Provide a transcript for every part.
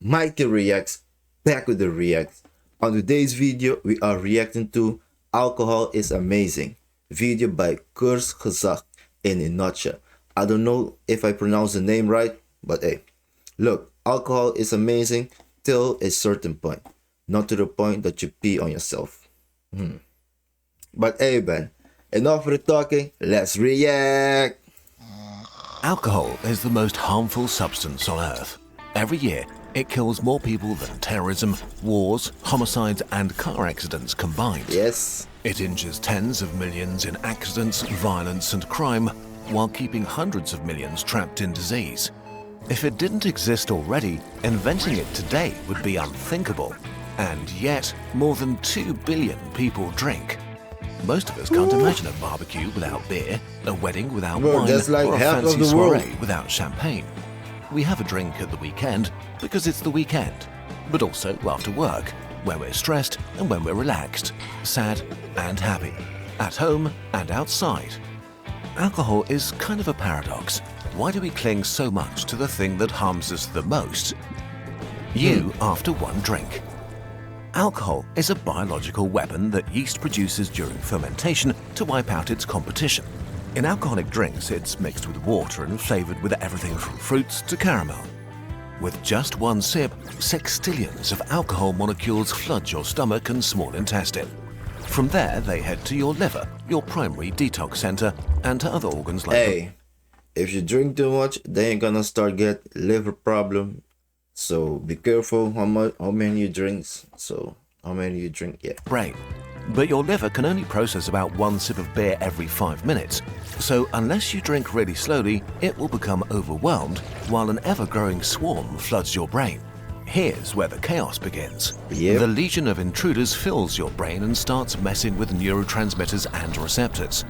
Mightyreacts, back with the reacts. On today's video, we are reacting to Alcohol is Amazing, video by Kurs Gezag in a nutshell. I don't know if I pronounce the name right, but hey, look, alcohol is amazing till a certain point, not to the point that you pee on yourself. But hey man, enough of the talking, let's react! Alcohol is the most harmful substance on Earth. Every year, it kills more people than terrorism, wars, homicides and car accidents combined. Yes. It injures tens of millions in accidents, violence and crime, while keeping hundreds of millions trapped in disease. If it didn't exist already, inventing it today would be unthinkable. And yet, more than 2 billion people drink. Most of us can't imagine a barbecue without beer, a wedding without Bro, wine, that's like or a half fancy of the world. soiree without champagne. We have a drink at the weekend because it's the weekend, but also after work, when we're stressed and when we're relaxed, sad and happy, at home and outside. Alcohol is kind of a paradox. Why do we cling so much to the thing that harms us the most? You after one drink. Alcohol is a biological weapon that yeast produces during fermentation to wipe out its competition. In alcoholic drinks, it's mixed with water and flavored with everything from fruits to caramel. With just one sip, sextillions of alcohol molecules flood your stomach and small intestine. From there, they head to your liver, your primary detox center, and to other organs like Hey, if you drink too much, then you're gonna start get liver problem. So be careful how many you drink. Yeah. brain. But your liver can only process about one sip of beer every 5 minutes. So unless you drink really slowly, it will become overwhelmed while an ever-growing swarm floods your brain. Here's where the chaos begins. Yep. The legion of intruders fills your brain and starts messing with neurotransmitters and receptors.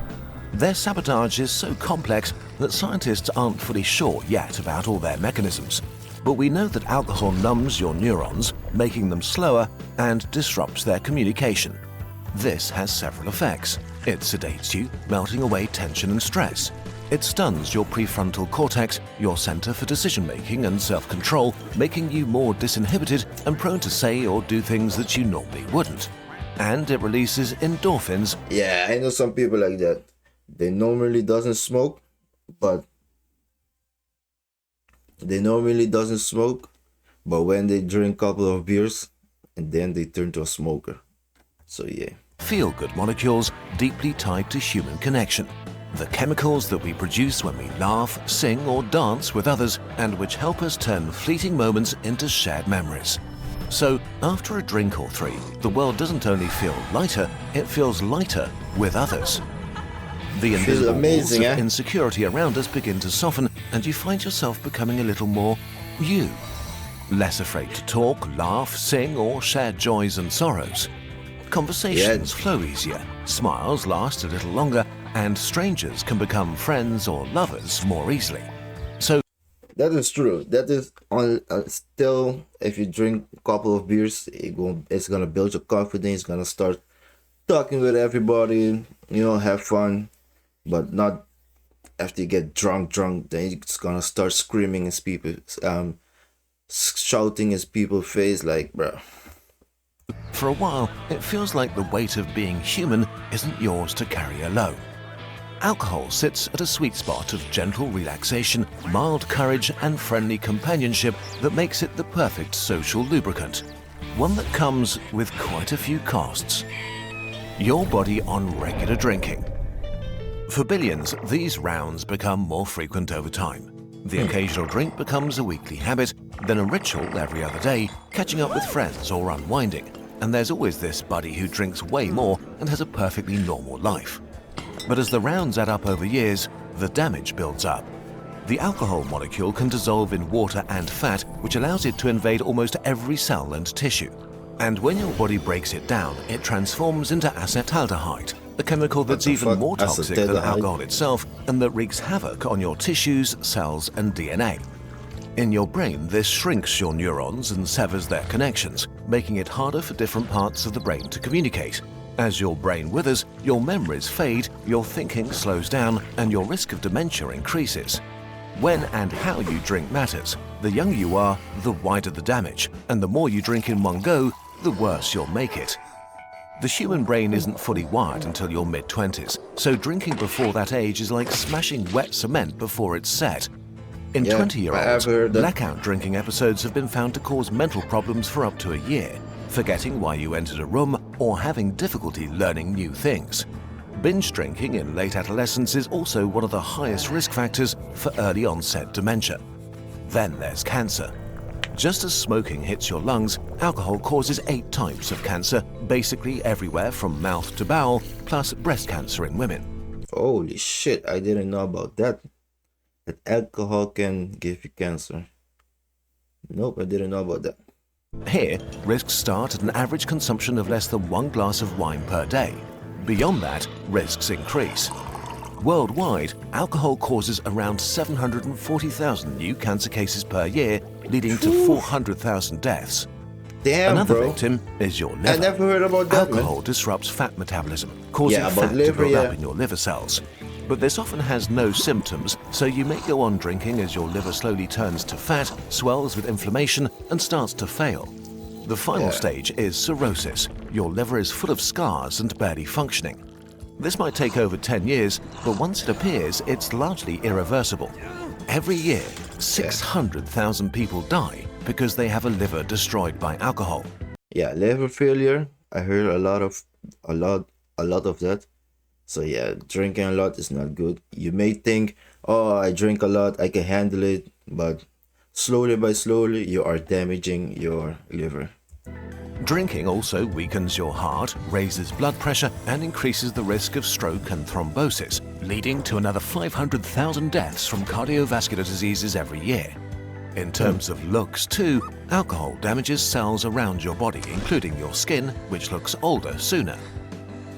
Their sabotage is so complex that scientists aren't fully sure yet about all their mechanisms. But we know that alcohol numbs your neurons, making them slower, and disrupts their communication. This has several effects. It sedates you, melting away tension and stress. It stuns your prefrontal cortex, your center for decision-making and self-control, making you more disinhibited and prone to say or do things that you normally wouldn't. And it releases endorphins. Yeah, I know some people like that. They normally doesn't smoke, but when they drink a couple of beers, and then they turn to a smoker. So yeah. Feel-good molecules deeply tied to human connection. The chemicals that we produce when we laugh, sing or dance with others and which help us turn fleeting moments into shared memories. So after a drink or three, the world doesn't only feel lighter, it feels lighter with others. The invisible walls of insecurity around us begin to soften and you find yourself becoming a little more you. Less afraid to talk, laugh, sing or share joys and sorrows. Conversations flow easier, smiles last a little longer, and strangers can become friends or lovers more easily. So that is true. That is on still, if you drink a couple of beers, it's gonna build your confidence. Gonna start talking with everybody, have fun, but not after you get drunk. Then you're just gonna start screaming in people, shouting in people's face, like, bro. For a while, it feels like the weight of being human isn't yours to carry alone. Alcohol sits at a sweet spot of gentle relaxation, mild courage and friendly companionship that makes it the perfect social lubricant. One that comes with quite a few costs. Your body on regular drinking. For billions, these rounds become more frequent over time. The occasional drink becomes a weekly habit, then a ritual every other day, catching up with friends or unwinding. And there's always this buddy who drinks way more and has a perfectly normal life. But as the rounds add up over years, the damage builds up. The alcohol molecule can dissolve in water and fat, which allows it to invade almost every cell and tissue. And when your body breaks it down, it transforms into acetaldehyde, a chemical that's even more toxic than alcohol itself and that wreaks havoc on your tissues, cells and DNA. In your brain, this shrinks your neurons and severs their connections, making it harder for different parts of the brain to communicate. As your brain withers, your memories fade, your thinking slows down, and your risk of dementia increases. When and how you drink matters. The younger you are, the wider the damage, and the more you drink in one go, the worse you'll make it. The human brain isn't fully wired until your mid-20s, so drinking before that age is like smashing wet cement before it's set. In Yeah, 20-year-olds, I've heard that. blackout drinking episodes have been found to cause mental problems for up to a year, forgetting why you entered a room or having difficulty learning new things. Binge drinking in late adolescence is also one of the highest risk factors for early onset dementia. Then there's cancer. Just as smoking hits your lungs, alcohol causes 8 types of cancer, basically everywhere from mouth to bowel, plus breast cancer in women. Holy shit, I didn't know about that. That alcohol can give you cancer. Nope, I didn't know about that. Here, risks start at an average consumption of less than 1 glass of wine per day. Beyond that, risks increase. Worldwide, alcohol causes around 740,000 new cancer cases per year, leading to 400,000 deaths. Damn, Another bro. victim is your liver. I never heard about that, Alcohol man. disrupts fat metabolism, causing Yeah, about fat liver, to build yeah. up in your liver cells. But this often has no symptoms, so you may go on drinking as your liver slowly turns to fat, swells with inflammation, and starts to fail. The final Yeah. stage is cirrhosis. Your liver is full of scars and barely functioning. This might take over 10 years, but once it appears, it's largely irreversible. Every year, 600,000 people die because they have a liver destroyed by alcohol. Yeah, liver failure. I heard a lot of that. So yeah, drinking a lot is not good. You may think, oh, I drink a lot, I can handle it, but slowly by slowly, you are damaging your liver. Drinking also weakens your heart, raises blood pressure, and increases the risk of stroke and thrombosis, leading to another 500,000 deaths from cardiovascular diseases every year. In terms of looks too, alcohol damages cells around your body, including your skin, which looks older sooner.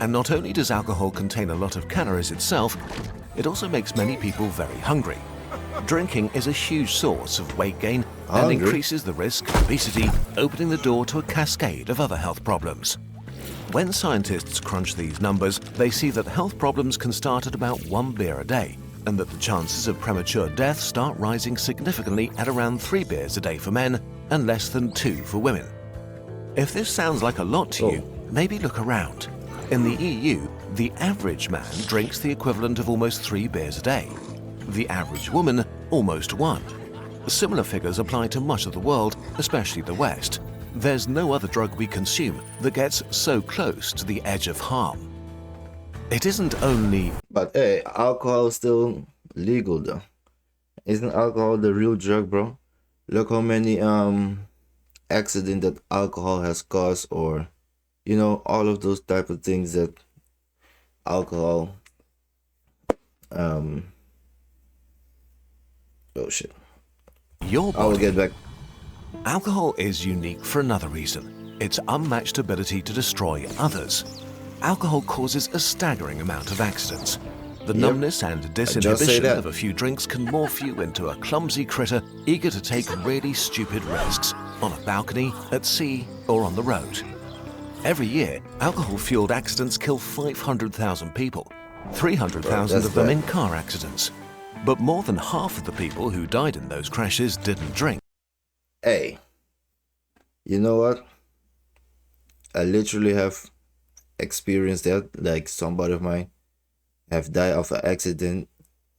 And not only does alcohol contain a lot of calories itself, it also makes many people very hungry. Drinking is a huge source of weight gain and Hungry? increases the risk of obesity, opening the door to a cascade of other health problems. When scientists crunch these numbers, they see that health problems can start at about 1 beer a day, and that the chances of premature death start rising significantly at around 3 beers a day for men and less than 2 for women. If this sounds like a lot to you, maybe look around. In the EU, the average man drinks the equivalent of almost 3 beers a day. The average woman, almost 1. Similar figures apply to much of the world, especially the West. There's no other drug we consume that gets so close to the edge of harm. It isn't only... But hey, alcohol is still legal though. Isn't alcohol the real drug, bro? Look how many accidents that alcohol has caused, or you know, all of those type of things that alcohol oh shit. Your I will body. get back. Alcohol is unique for another reason: its unmatched ability to destroy others. Alcohol causes a staggering amount of accidents. The numbness and just say disinhibition that. of a few drinks can morph you into a clumsy critter eager to take really stupid risks on a balcony, at sea, or on the road. Every year, alcohol-fueled accidents kill 500,000 people, 300,000 that's of them bad. in car accidents. But more than half of the people who died in those crashes didn't drink. Hey, you know what? I literally have experienced that. Like, somebody of mine have died of an accident.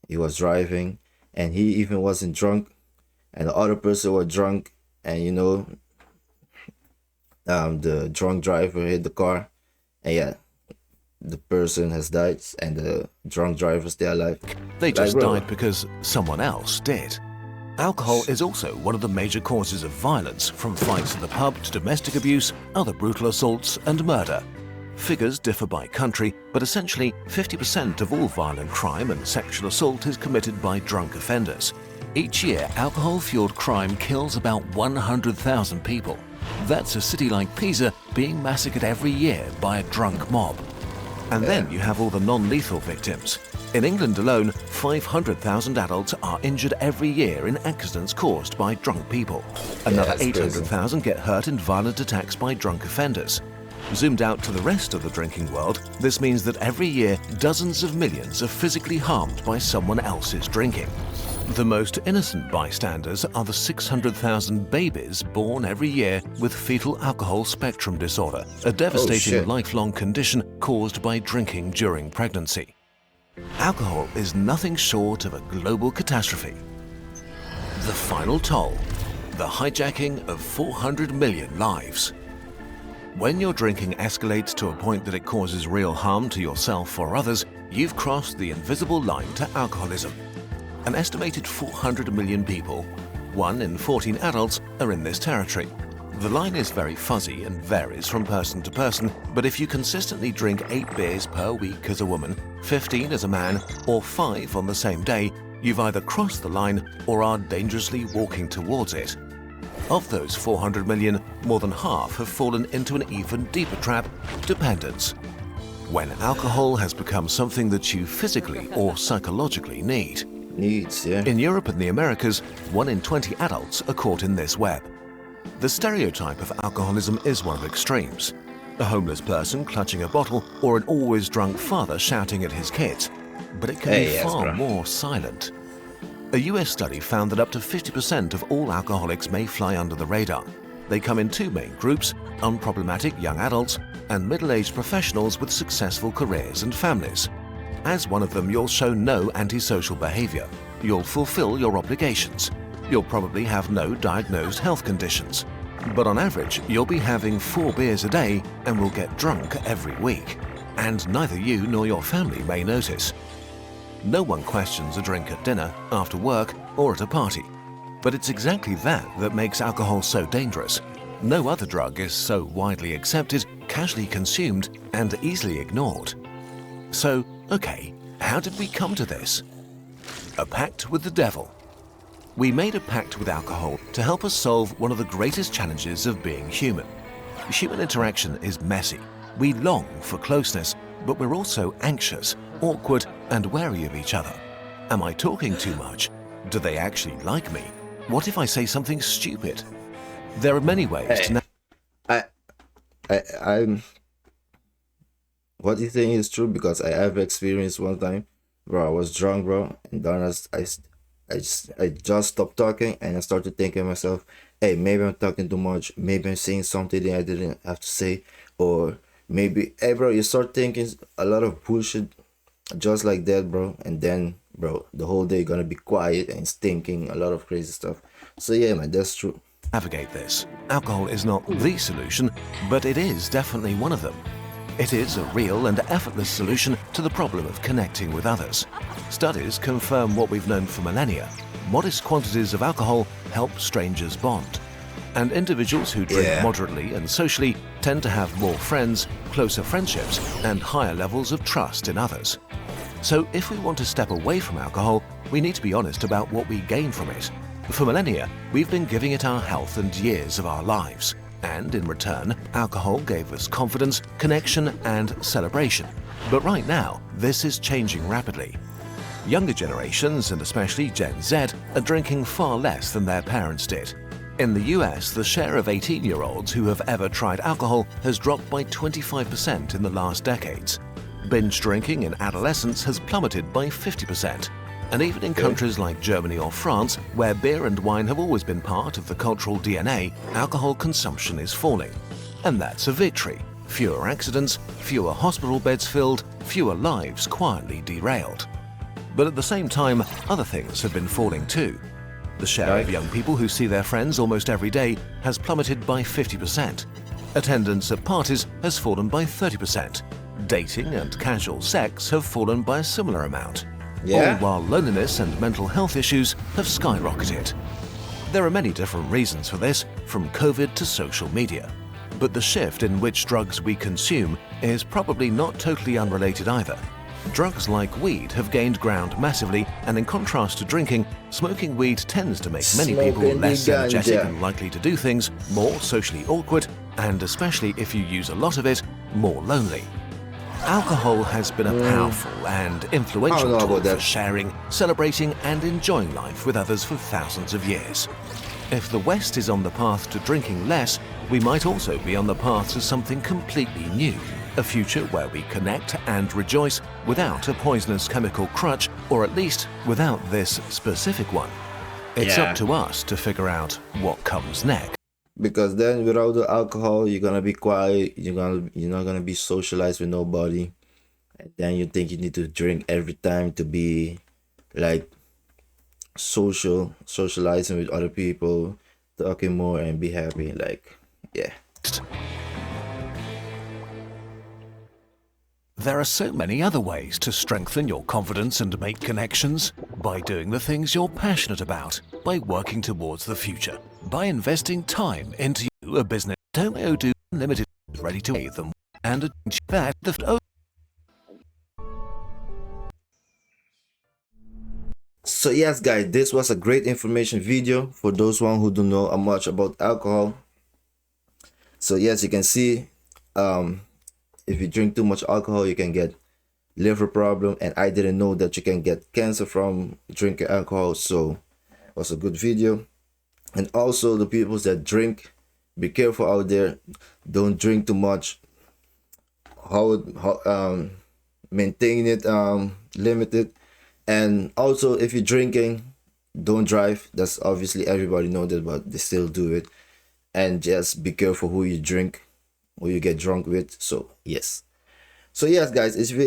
He was driving and he even wasn't drunk, and the other person was drunk, and you know, the drunk driver hit the car, and yeah, the person has died and the drunk driver still alive. They just bro. died because someone else did. Alcohol is also one of the major causes of violence, from fights in the pub to domestic abuse, other brutal assaults, and murder. Figures differ by country, but essentially 50% of all violent crime and sexual assault is committed by drunk offenders. Each year, alcohol-fueled crime kills about 100,000 people. That's a city like Pisa being massacred every year by a drunk mob. And then you have all the non-lethal victims. In England alone, 500,000 adults are injured every year in accidents caused by drunk people. Another that's crazy. 800,000 get hurt in violent attacks by drunk offenders. Zoomed out to the rest of the drinking world, this means that every year dozens of millions are physically harmed by someone else's drinking. The most innocent bystanders are the 600,000 babies born every year with fetal alcohol spectrum disorder, a devastating shit. lifelong condition caused by drinking during pregnancy. Alcohol is nothing short of a global catastrophe. The final toll, the hijacking of 400 million lives. When your drinking escalates to a point that it causes real harm to yourself or others, you've crossed the invisible line to alcoholism. An estimated 400 million people, 1 in 14 adults, are in this territory. The line is very fuzzy and varies from person to person, but if you consistently drink 8 beers per week as a woman, 15 as a man, or 5 on the same day, you've either crossed the line or are dangerously walking towards it. Of those 400 million, more than half have fallen into an even deeper trap, dependence. When alcohol has become something that you physically or psychologically need. Yeah. In Europe and the Americas, 1 in 20 adults are caught in this web. The stereotype of alcoholism is one of extremes. A homeless person clutching a bottle or an always drunk father shouting at his kids. But it can be far more silent. A US study found that up to 50% of all alcoholics may fly under the radar. They come in 2 main groups: unproblematic young adults and middle-aged professionals with successful careers and families. As one of them, you'll show no antisocial behavior. You'll fulfill your obligations. You'll probably have no diagnosed health conditions. But on average, you'll be having 4 beers a day and will get drunk every week. And neither you nor your family may notice. No one questions a drink at dinner, after work, or at a party. But it's exactly that that makes alcohol so dangerous. No other drug is so widely accepted, casually consumed, and easily ignored. So, okay, how did we come to this? A pact with the devil. We made a pact with alcohol to help us solve one of the greatest challenges of being human. Human interaction is messy. We long for closeness, but we're also anxious, awkward, and wary of each other. Am I talking too much? Do they actually like me? What if I say something stupid? There are many ways to... I'm... What you think is true, because I have experienced one time, bro. I was drunk, bro, and then I just stopped talking and I started thinking to myself, hey, maybe I'm talking too much, maybe I'm saying something that I didn't have to say, or maybe, hey, bro, you start thinking a lot of bullshit just like that, bro, and then, bro, the whole day gonna be quiet and thinking a lot of crazy stuff. So yeah, man, that's true. Navigate this. Alcohol is not the solution, but it is definitely one of them. It is a real and effortless solution to the problem of connecting with others. Studies confirm what we've known for millennia. Modest quantities of alcohol help strangers bond. And individuals who drink moderately and socially tend to have more friends, closer friendships, and higher levels of trust in others. So if we want to step away from alcohol, we need to be honest about what we gain from it. For millennia, we've been giving it our health and years of our lives. And in return, alcohol gave us confidence, connection, and celebration. But right now, this is changing rapidly. Younger generations, and especially Gen Z, are drinking far less than their parents did. In the US, the share of 18-year-olds who have ever tried alcohol has dropped by 25% in the last decades. Binge drinking in adolescence has plummeted by 50%. And even in countries like Germany or France, where beer and wine have always been part of the cultural DNA, alcohol consumption is falling. And that's a victory. Fewer accidents, fewer hospital beds filled, fewer lives quietly derailed. But at the same time, other things have been falling too. The share of young people who see their friends almost every day has plummeted by 50%. Attendance at parties has fallen by 30%. Dating and casual sex have fallen by a similar amount. All while loneliness and mental health issues have skyrocketed. There are many different reasons for this, from COVID to social media. But the shift in which drugs we consume is probably not totally unrelated either. Drugs like weed have gained ground massively, and in contrast to drinking, smoking weed tends to make many people less energetic and likely to do things, more socially awkward, and especially if you use a lot of it, more lonely. Alcohol has been a powerful and influential tool for sharing, celebrating, and enjoying life with others for thousands of years. If the West is on the path to drinking less, we might also be on the path to something completely new. A future where we connect and rejoice without a poisonous chemical crutch, or at least without this specific one. It's Yeah. up to us to figure out what comes next. Because then without the alcohol, you're gonna be quiet. You're not gonna be socialized with nobody. And then you think you need to drink every time to be like socializing with other people, talking more and be happy. Like, yeah. There are so many other ways to strengthen your confidence and make connections. By doing the things you're passionate about, by working towards the future, by investing time into a business. Tomeo Do Limited is ready to pay them and that the So yes, guys, this was a great information video for those one who don't know much about alcohol. So yes, you can see if you drink too much alcohol, you can get liver problem, and I didn't know that you can get cancer from drinking alcohol. So it was a good video. And also the people that drink, be careful out there. Don't drink too much. Maintain it limited. And also if you're drinking, don't drive. That's obviously everybody knows that, but they still do it. And just be careful who you drink, who you get drunk with. So yes. So yes, guys, if you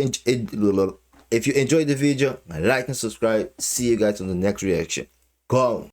enjoyed the video, like and subscribe. See you guys on the next reaction. Go on.